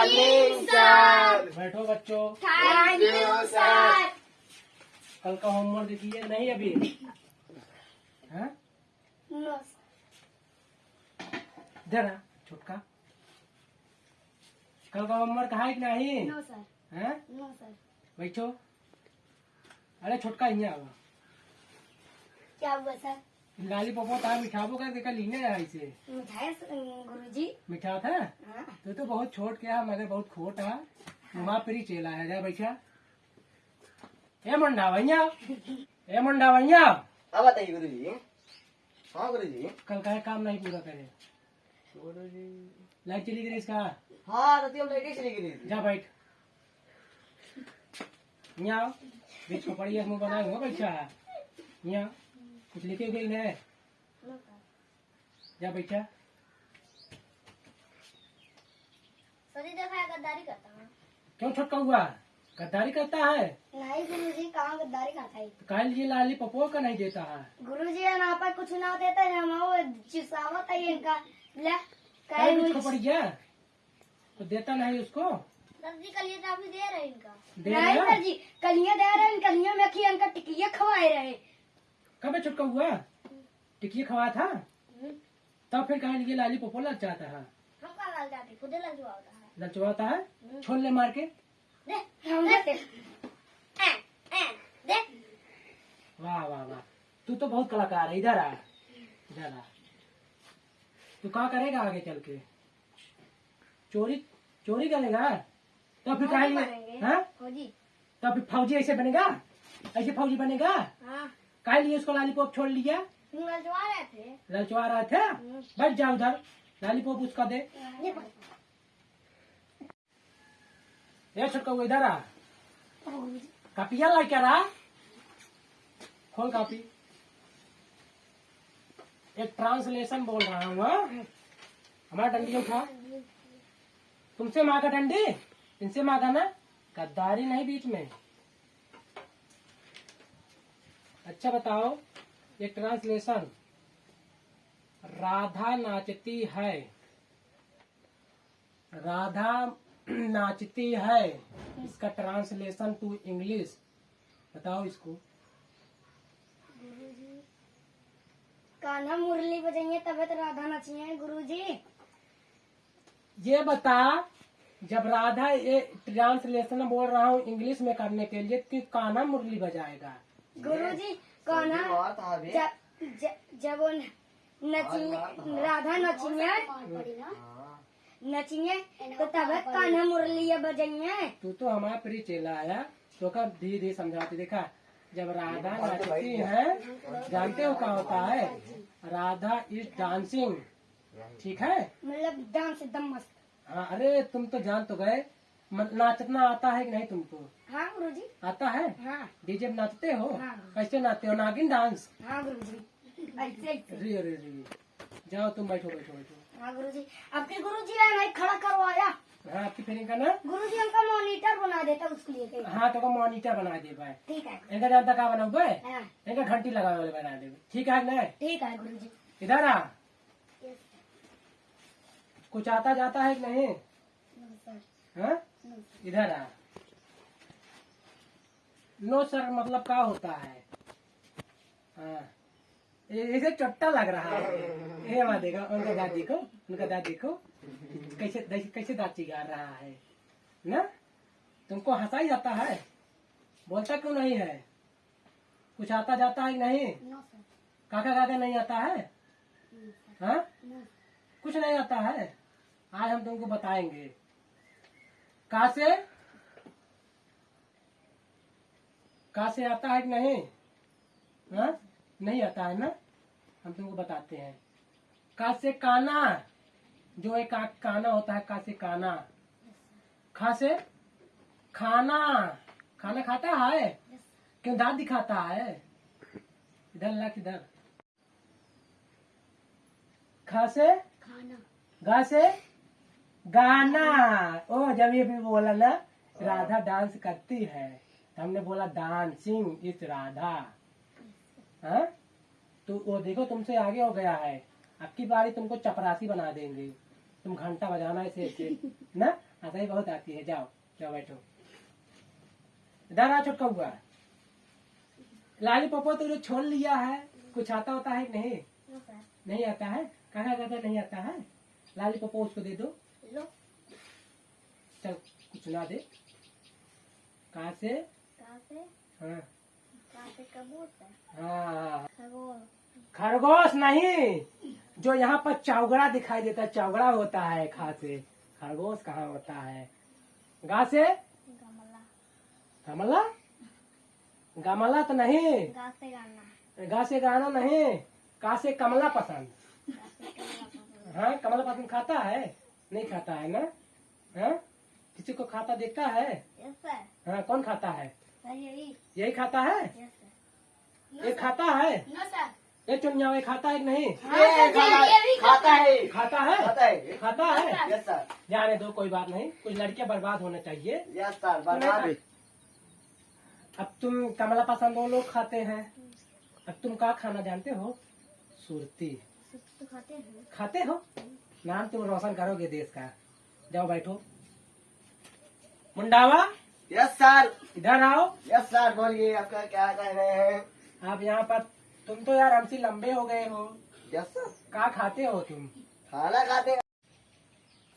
Morning sir. बैठो बच्चों। Thank you sir. कल का होमवर्क देखिए नहीं अभी? हाँ? नो दे ना छुटका। कल का होमवर्क है कि नहीं? No sir. हाँ? No sir. बैठो। अरे छुटका यहाँ आवा। क्या हुआ सर? लाली पपो था मिठाबो का देखा लीने है इसे। मिठाई गुरुजी। मिठा था? हाँ। तो बहुत छोट क्या मगर बहुत खोट है। वहाँ पर चेला है जा बैठा। ए मुंडा भैया। ए मुंडा भैया। अब बताइए गुरु जी। हाँ गुरु जी। कल का काम नहीं पूरा करे। गुरु जी। लाइट चली गई इसका। हाँ तो लेके चली गई थी। जा बैठ। यहाँ बीच को पड़ी मुँह बनाए हुआ बैठा है। यहाँ कुछ लिखे गई है। No sir. जा बैठा। सर ही देखा गद्दारी करता हूँ। क्यों छटका हुआ? गद्दारी करता है? नहीं गुरुजी, कहाँ गद्दारी करता है? तो कल ये लाली पपो का नहीं देता है। गुरुजी यहाँ पर कुछ ना देता है, हम वो चिसावत है इनका। ले कल बीच को पड़ गया तो देता नहीं उसको। सब्जी कलिए तो अभी दे रहे इनका। दे नहीं रहा? सर जी, कलिया दे रहे हैं, कलिया में खी इनका टिकिया खवाए रहे। कब छटका हुआ? टिकिया खवा था तब फिर कहा ये लाली पपो लग जाता है। हम कहाँ लग जाते, खुदे लग जुआ होता है। लचवाता है। छोड़ ले मार के। दे हम देते। दे वाह वाह वाह, तू तो बहुत कलाकार है। इधर आ, इधर आ। तू क्या करेगा आगे चल के? चोरी चोरी करेगा तो फिर कहा लिए? हाँ? फौजी। तो फिर फौजी ऐसे बनेगा? ऐसे फौजी बनेगा? हाँ, कहा लिए उसको लालीपॉप छोड़ लिया? तुम लजवा रहे थे। ललचवा रहा था। बैठ जा उधर, लालीपॉप उसका दे। ये पढ़। ये छुटका हुआ इधर आ। कापिया ला क्या रहा? खोल कापी। एक ट्रांसलेशन बोल रहा हूँ। हाँ? हमारा डंडी उठा। तुमसे मांगा डंडी, इनसे मांगा ना। गद्दारी नहीं बीच में। अच्छा बताओ, एक ट्रांसलेशन। राधा नाचती है। राधा नाचती है, इसका ट्रांसलेशन टू इंग्लिश बताओ इसको। कान्हा मुरली बजाइए तबे तो राधा नचिए गुरुजी। ये बता, जब राधा ये ट्रांसलेशन बोल रहा हूँ इंग्लिश में करने के लिए कि कान्हा मुरली बजाएगा। गुरुजी कान्हा बात आ गई। जब वो नचिए, राधा नचिए नचिए तो तबे कान्हा मुरली बजाइए। तू तो हमारा प्रिय चेला आया तो कब धीरे धीरे समझाती। देखा, जब राधा नाचती है जानते हो क्या होता है? Radha is dancing. ठीक है, मतलब डांस एकदम मस्त। हाँ। अरे तुम तो जान तो गए। नाचना आता है कि नहीं तुमको? हाँ गुरुजी। आता है? हाँ डीजे में नाचते हो? हाँ। कैसे नाचते हो? नागिन डांस? हाँ गुरुजी, ऐसे ऐसे। रे रे रे, जाओ तुम बैठो बैठो बैठो। हाँ गुरुजी, आपके गुरुजी है नहीं खड़ा करवाया। हाँ, आपकी फिर इनका ना। गुरुजी हमका मॉनिटर बना देता उसके लिए। हाँ, तो मॉनिटर बना दे भाई। ठीक है। इनका जानता क्या बनाऊ बे? हाँ इनका घंटी लगा वाले बना दे। ठीक है ना? ठीक है गुरुजी। इधर आ। कुछ आता जाता है कि नहीं? हाँ? इधर आ। नो सर मतलब क्या होता है? हाँ, इसे चट्टा लग रहा है। ये वहाँ देखो, उनका दांत देखो, उनका दांत देखो कैसे कैसे दांत चिगार रहा है ना। तुमको हंसा ही जाता है, बोलता क्यों नहीं है? कुछ आता जाता है कि नहीं? काका काका नहीं आता है? हाँ? कुछ नहीं आता है। आज हम तुमको बताएंगे। कहाँ से आता है कि नहीं? हाँ? नहीं आता है ना? हम तुमको बताते हैं। का से काना, जो एक काना होता है। का से काना। खा से खाना, खाना खाता है। क्यों दांत दिखाता है? इधर ला, किधर? खा से खाना। गा से गाना। ओ, जब ये भी बोला ना राधा डांस करती है तो हमने बोला डांसिंग इज राधा। हाँ? तो वो देखो तुमसे आगे हो गया है। अब की बारी तुमको चपरासी बना देंगे। तुम घंटा बजाना ऐसे ऐसे ना, ऐसा ही बहुत आती है। जाओ जाओ बैठो। इधर आ छोटका हुआ। लाली पप्पो तो छोड़ लिया है, कुछ आता होता है कि नहीं? No sir. नहीं आता है? कहा कहते नहीं आता है? लाली पप्पो उसको दे दो। लो। चल कुछ ना दे। कहाँ से? कहाँ से? हाँ कहाँ से कबूतर? हाँ, खरगोश। खरगोश नहीं, जो यहाँ पर चौगड़ा दिखाई देता है, चौगड़ा होता है खा से। खरगोश कहाँ होता है? गा से? गमला। गमला? गमला तो नहीं। गा से गाना। गा से गाना नहीं। का से कमला पसंद। गा से कमला पसंद। हाँ कमला पसंद खाता है? नहीं खाता है ना? हाँ किसी को खाता देखता है? Yes sir. हाँ कौन खाता है? सर यही। यही खाता है? Yes sir. ये खाता है? No sir. ये चुनिया खाता है कि नहीं? ये खाता है। खाता है? खाता है। खाता है? Yes sir. जाने दो कोई बात नहीं, कुछ लड़कियां बर्बाद होने चाहिए। यस सर, बर्बाद। अब तुम कमला पसंद वो लोग खाते हैं, अब तुम क्या खाना जानते हो? सुरती तो खाते हैं। खाते हो? नाम तुम रोशन करोगे देश का। जाओ बैठो। मुंडावा यस सर। इधर आओ। यस सर, बोलिए आपका क्या कह रहे हैं? आप यहाँ पर, तुम तो यार हमसे लंबे हो गए हो। Yes sir. क्या खाते हो तुम? खाना खाते हैं।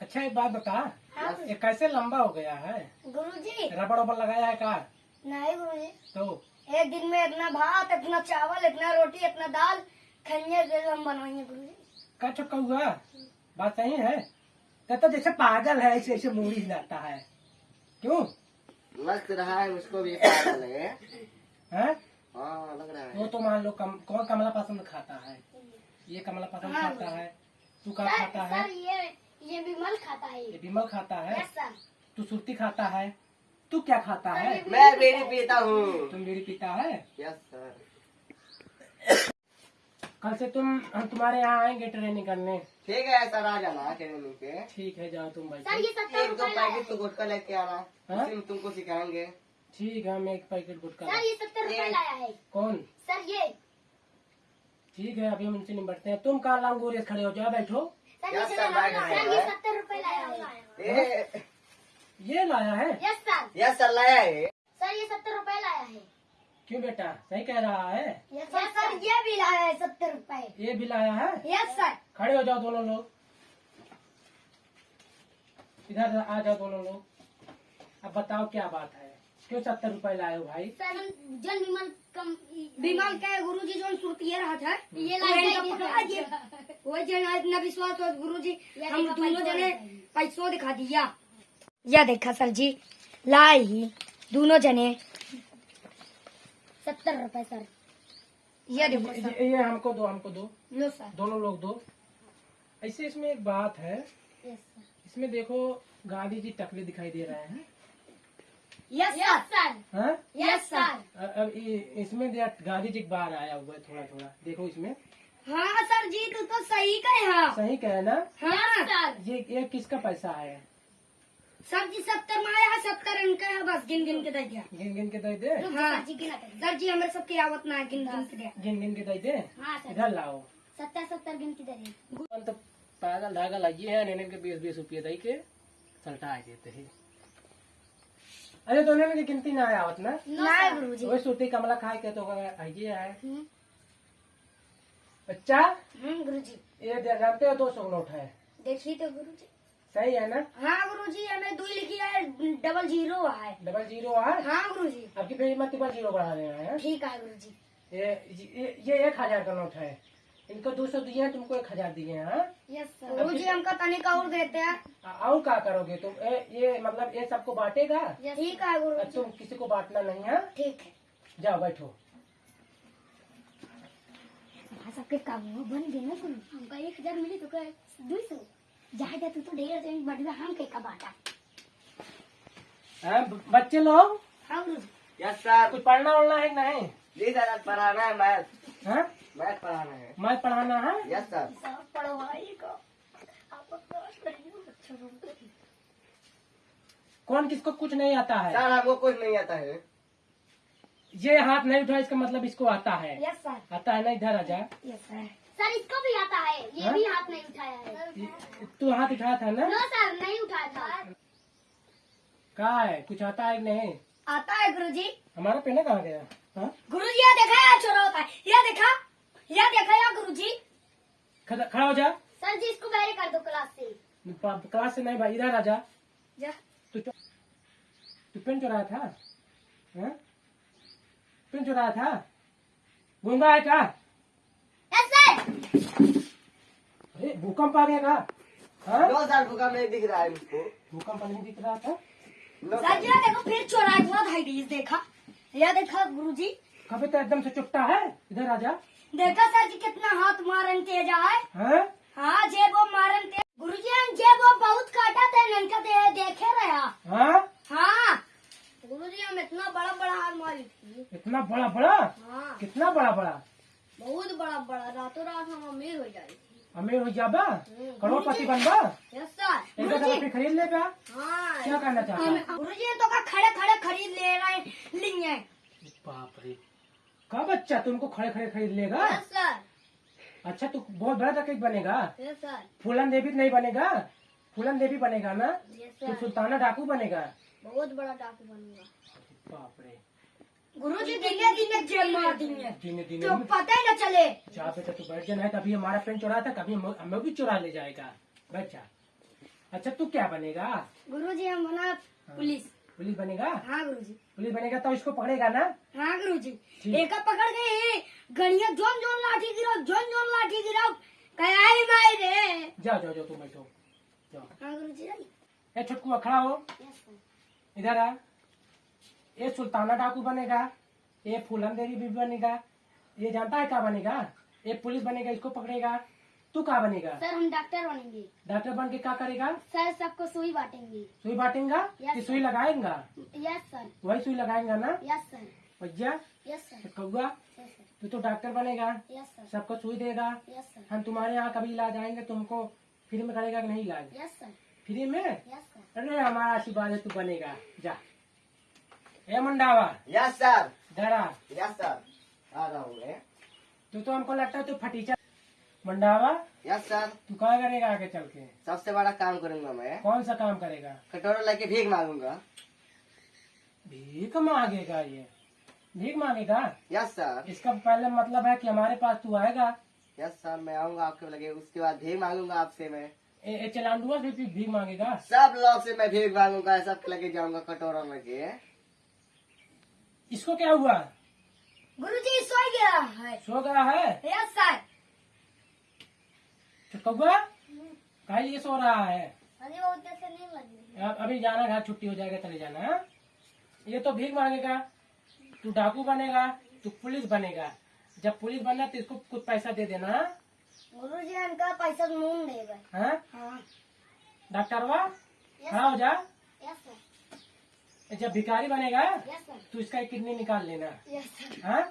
अच्छा एक बात बता, हाँ ये कैसे लंबा हो गया है? गुरुजी। रबड़ वबड़ लगाया है का? नहीं गुरुजी, तो एक दिन में इतना भात, इतना चावल, इतना रोटी, इतना दाल खनिया से हम बनवाएंगे गुरुजी। क्या चक्का हुआ? बात सही है। तो जैसे पागल है ऐसे ऐसे मूड़ी हिलाता है, क्यों? लग रहा है उसको भी पागल है। हैं? हाँ लग रहा है। वो तो मान लो कौन कमला पसंद खाता है? ये कमला पसंद हाँ। खाता है। तू क्या सर, खाता है? सर ये विमल खाता है। ये बिमल खाता है। Yes sir. तू सुरती खाता है। तू क्या खाता है? मैं बीड़ी पीता हूँ। तुम बीड़ी पीता है? Yes sir. कल से हम तुम्हारे यहाँ आएंगे ट्रेनिंग करने। ठीक है सर, आ जाना ट्रेनिंग पे। ठीक है जाओ तुम भाई। सर ये 70 एक दो रुपए लाया पैकेट तो गुटखा लेके आना, हाँ? उसी में तुमको सिखाएंगे। ठीक है हम एक पैकेट गुटखा। सर ये 70 रुपए लाया है। कौन? सर ये। ठीक है अभी हम उनसे निपटते हैं। तुम कहाँ लांगूर खड़े हो जाओ, बैठो। सर यस ये सर, बैठ रहे सर ये हैं। 70 रुपए लाया है। ए, ये लाया है? Yes sir. यस सर, लाया है। सर ये 70 रुपए लाया है। क्यों बेटा सही कह रहा है? यस सर ये भी लाया है 70 रुपए। ये भी लाया है? Yes sir. खड़े हो जाओ दोनों लोग, इधर आ जाओ दोनों लोग। अब बताओ क्या बात है, क्यों 70 रुपए लाए हो भाई? सर जन विमल के गुरुजी जो सुरतिये रहा था ये लाया। वो जन इतना विश्वास हो गुरुजी, हम दोनों जने पैसों दिखा दिया। या देखा सर जी लाए ही दोनों जने 70 रुपए सर। ये देखो सर। ये हमको दो, हमको दो, लो सर। दोनों लोग दो। ऐसे इसमें एक बात है, यस सर। इसमें देखो गांधी जी टकले दिखाई दे रहे हैं। Yes sir. हाँ? Yes sir. अब इसमें गांधी जी बाहर आया हुआ है थोड़ा थोड़ा, देखो इसमें। हाँ सर जी तू तो सही कहे। हाँ सही कहे ना? हाँ सर। ये किसका पैसा है? सर जी 70 में आया है, 70 इनका है, बस गिन गिन के दे दिया। गिन गिन के दे दे। हाँ सर जी हमारे सबकी आवत ना है, गिन गिन के दे। गिन गिन के दे दे। हाँ सर। इधर लाओ। 70 गिन के दे दी। हम तो पागल धागल लगी है, नेने के 20-20 रुपये दे के सल्टा देते हैं। अरे तो नेने की गिनती ना आया आवत ना? ना गुरुजी। वही सूती कमला खाए के तो आइए है। बच्चा गुरुजी ये जानते हो 200 नोट है, देखिए तो गुरुजी। सही है ना? हाँ गुरुजी हमें 2 लिखी है, 00 है। 00 है? हाँ गुरुजी। आपकी पेज में 0 बढ़ा देना है। ठीक है गुरुजी। ये 1000 का नोट है, इनको 200 दिए हैं, तुमको 1000 दिए हैं। हाँ? Yes sir. गुरुजी हमको तनिक और देते हैं। और क्या करोगे तुम? ये मतलब ये सबको बांटेगा? ठीक है गुरुजी। तुम किसी को बांटना नहीं है। ठीक है। जाओ बैठो। सबके काम बन गए ना गुरु। हमको 1000 मिली तो 200 जाएगा तू तो 150 बढ़ हम का बांटा। हाँ, बच्चे लोग हाँ गुरुजी। Yes sir. कुछ पढ़ना उड़ना है कि नहीं? जी सर, आज पढ़ाना है मैथ। हाँ? मैथ पढ़ाना है। मैथ पढ़ाना है? Yes sir. सब पढ़वाई को कौन किसको कुछ नहीं आता है? सर हमको कुछ नहीं आता है। ये हाथ नहीं उठा इसका मतलब इसको आता है। Yes sir. आता है ना? इधर आ जा। Yes sir. सर इसको भी आता है, ये हाँ? भी हाथ नहीं उठाया है। तू हाथ उठाया था ना? नो सर, नहीं उठाया था। कहा है कुछ आता है कि नहीं? आता है गुरुजी। हमारा पेन कहाँ गया? हाँ? गुरुजी यह देखा या छोरा होता है, यह देखा या गुरुजी। खड़ा हो जा। सर जी इसको बाहर कर दो क्लास से। क्लास से नहीं भाई, इधर आ जा। जा। तू पेन चुराया था? हाँ? पेन चुराया था? गूंगा है क्या? Yes sir. अरे भूकंप आ गया का? हाँ? 2 साल भूकंप नहीं दिख रहा है मुझको। भूकंप नहीं दिख रहा था? सर जी देखो फिर चोरा हुआ था देखा, यह देखा गुरुजी। कभी तो एकदम से चुपटा है, इधर आ जा। देखा सर जी कितना हाथ मारन तेज है। हाँ? हाँ जेबो मारन तेज गुरुजी, हम जेबो बहुत काटा थे ननका देखे रहा। हाँ? हाँ गुरुजी हम इतना बड़ा बड़ा हाथ मारी थी। इतना बड़ा बड़ा? हाँ कितना बड़ा बड़ा? बहुत बड़ा बड़ा, रातों रात हम अमीर हो जाए। अमीर हो जाबा? करोड़पति बनबा? यस सर एक गुरुजी। फिर खरीद ले क्या? हाँ क्या करना चाहता है? गुरुजी तो का खड़े खड़े खरीद ले रहे लिए। बाप रे, का बच्चा तुमको खड़े खड़े खरीद लेगा? Yes sir. अच्छा तू बहुत बड़ा डकैत बनेगा? Yes sir. फूलन देवी नहीं बनेगा? फूलन देवी बनेगा ना? यस तू सर। सुल्ताना डाकू बनेगा? बहुत बड़ा डाकू बनूंगा। बाप रे, गुरुजी दिने दिने जेल मार देंगे दिने तो दिने पता ही न चले। जा बेटा तू बैठ जाना है, कभी हमारा पेन चुरा था, कभी हमें भी चुरा ले जाएगा। बैठ जा। अच्छा तू क्या बनेगा? गुरुजी हम बना पुलिस। पुलिस बनेगा? हाँ गुरुजी। पुलिस बनेगा तो इसको पकड़ेगा ना? हाँ गुरुजी। ठीक। एक पकड़ गए गणिया जोन जोन लाठी गिराओ कया ही माई रे। जाओ जाओ जाओ, तुम बैठो जाओ। हाँ गुरुजी। ए छोटकू खड़ा हो, यस सर। इधर आ। ये सुल्ताना डाकू बनेगा, ये फूलन देवी भी बनेगा, ये जानता है क्या बनेगा? ये पुलिस बनेगा, इसको पकड़ेगा। तू क्या बनेगा? सर हम डॉक्टर बनेंगे। डॉक्टर बन के क्या करेगा? सर सबको सुई बांटेंगे। सुई बांटेगा Yes, कि sir. सुई लगाएगा? Yes sir. वही सुई लगाएगा ना? Yes sir. भैया यस सर। कौआ, यस सर। तू तो डॉक्टर बनेगा, यस सर। सबको सुई देगा। Yes sir. हम तुम्हारे यहाँ कभी इलाज आएंगे, तुमको फ्री में करेगा कि नहीं इलाज? Yes sir. फ्री में? Yes sir. अरे हमारा आशीर्वाद है, तू बनेगा। जा। ए मंडावा, यस सर। डरा यस सर, आ रहा हूँ मैं। तो हमको लगता है तू फटीचा। मंडावा यस सर, तू क्या करेगा आगे चल के? सबसे बड़ा काम करूंगा मैं। कौन सा काम करेगा? कटोरा लेके भीख मांगूंगा। भीख मांगेगा? ये भीख मांगेगा? Yes sir. इसका पहले मतलब है कि हमारे पास तू आएगा। यस सर, मैं आऊंगा आपके लगे, उसके बाद भीख मांगूंगा आपसे मैं। चलांडुआ से भी भीख मांगेगा? सब लोग से मैं भीख मांगूंगा, सबके लगे जाऊंगा कटोरा लेके। इसको क्या हुआ? गुरुजी सो गया है। सो गया है? Yes sir. कौआ कहा ये सो रहा है? अरे वो उधर से नहीं लगी। अभी जाना, घर छुट्टी हो जाएगा, चले जाना। हाँ? ये तो भीख मांगेगा, तू डाकू बनेगा, तू पुलिस बनेगा। जब पुलिस बनना तो इसको कुछ पैसा दे देना। हाँ? गुरुजी हमका पैसा नून देगा। हाँ? हाँ डॉक्टर वाह खड़ा हो जा। Yes sir. जब भिखारी बनेगा यस सर। तो इसका एक किडनी निकाल लेना। Yes sir. हाँ?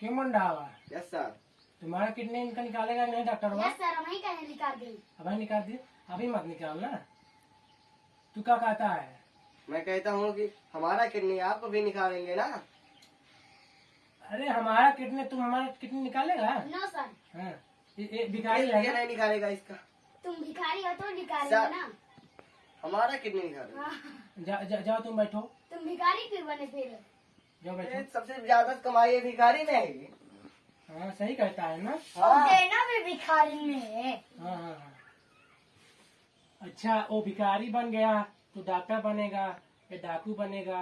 क्यों मुंडा हुआ? Yes sir. तुम्हारा किडनी इनका निकालेगा कि नहीं डॉक्टर वाह? यस सर, हम ही कहने निकाल दी। अभी निकाल दी, अभी मत निकालना। तू क्या कहता है? मैं कहता हूँ कि हमारा किडनी आपको भी निकालेंगे ना। अरे हमारा किडनी, तुम हमारा किडनी निकालेगा? No sir. हाँ? ये भिखारी ये है। नहीं निकालेगा इसका। तुम भिखारी हो तो निकालेंगे सर। ना। हमारा किडनी निकालेगा। हाँ। जाओ तुम बैठो, तुम भिखारी फिर बने फिर। जाओ ये बैठो। सबसे ज्यादा कमाई है भिखारी में है। हाँ सही कहता है ना? हाँ। देना भी भिखारी में है। हाँ हाँ हाँ। अच्छा वो भिखारी बन गया तो डॉक्टर बनेगा, ये डाकू बनेगा,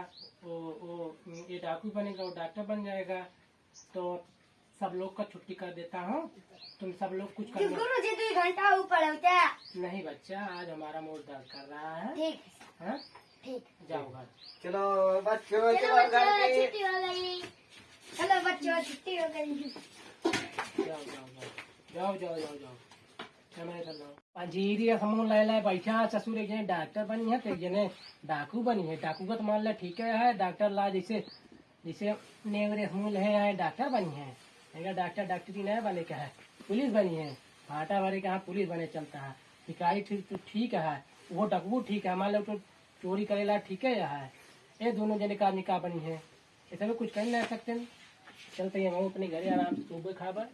ये डाकू बनेगा, वो डॉक्टर बन जाएगा। तो सब लोग का छुट्टी कर देता हूँ, तुम सब लोग कुछ करना। गुरुजी 2 घंटा ऊपर होता है। नहीं बच्चा, आज हमारा मूड दर्द कर रहा है। ठीक हाँ? ठीक। जाओ घर। चलो बच्चों, चलो चलो घर बच्चों, पे। छुट्टी हो गई। चलो बच्चों छुट्टी हो गई। जाओ जाओ जाओ जाओ जाओ जाओ जाओ। कैमरे चल रहा पंजीरी समूह ले ले बैठा ससुर एक जने डॉक्टर बनी है तो एक जने डाकू बनी है। डाकू का तो मान ला ठीक है, डॉक्टर ला जैसे जैसे नेवरे समूह है डॉक्टर बनी है। डॉक्टर डॉक्टरी नहीं बने का है, पुलिस बनी है। भाटा भरे का पुलिस बने चलता है। भिखारी ठीक तो ठीक है, वो डकबू ठीक है, मान लो तो चोरी करेला ठीक है। ये दोनों जने का निकाह बनी है, ऐसा भी कुछ कर नहीं सकते। चलते हैं हम अपने घरे आराम से सुबह खाबा